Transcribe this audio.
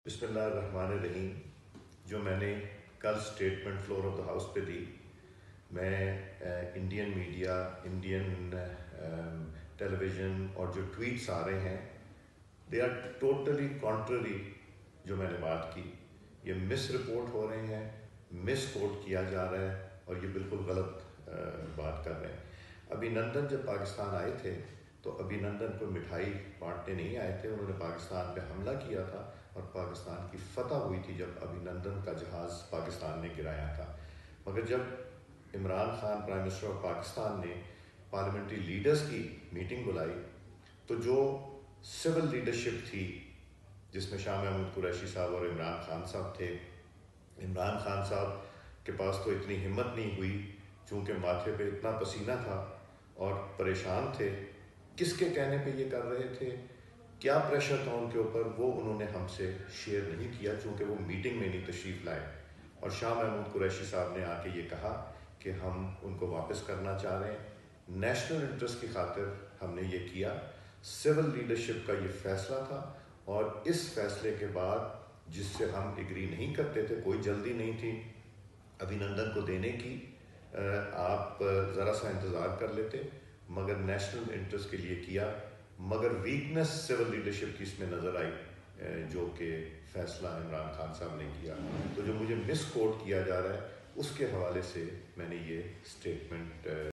بسم اللہ الرحمن الرحیم. جو میں نے کل statement floor of the house پہ دی، میں Indian media, Indian television اور جو ٹویٹس آ رہے ہیں دے آر ٹوٹلی کانٹرری. جو میں نے بات کی یہ مس رپورٹ ہو رہے ہیں، مس کوٹ کیا جا رہا ہے اور یہ بالکل غلط بات کر رہے ہیں. ابھینندن جب پاکستان آئے تھے تو ابھینندن کو مٹھائی بانٹنے نہیں آئے تھے، انہوں نے پاکستان پہ حملہ کیا تھا اور پاکستان کی فتح ہوئی تھی جب ابھینندن کا جہاز پاکستان نے گرایا تھا. مگر جب Imran Khan prime minister of Pakistan نے پارلیمنٹری لیڈرز کی میٹنگ بلائی تو جو سول لیڈرشپ تھی جس میں شاہ محمود قریشی صاحب اور عمران خان صاحب تھے، عمران خان صاحب کے پاس تو اتنی ہمت نہیں ہوئی چونکہ ماتھے پہ اتنا پسینہ تھا اور پریشان تھے. کس کے کہنے پہ یہ کر رہے تھے، کیا پریشر تھا ان کے اوپر، وہ انہوں نے ہم سے شیئر نہیں کیا چونکہ وہ میٹنگ میں نہیں تشریف لائے. اور شاہ محمود قریشی صاحب نے آ کے یہ کہا کہ ہم ان کو واپس کرنا چاہ رہے ہیں، نیشنل انٹرسٹ کی خاطر ہم نے یہ کیا. سول لیڈرشپ کا یہ فیصلہ تھا اور اس فیصلے کے بعد جس سے ہم ایگری نہیں کرتے تھے، کوئی جلدی نہیں تھی ابھینندن کو دینے کی، آپ ذرا سا انتظار کر لیتے، مگر نیشنل انٹرسٹ کے لیے کیا. مگر ویکنس سول لیڈرشپ کی اس میں نظر آئی جو کہ فیصلہ عمران خان صاحب نے کیا. تو جو مجھے مس کوٹ کیا جا رہا ہے اس کے حوالے سے میں نے یہ اسٹیٹمنٹ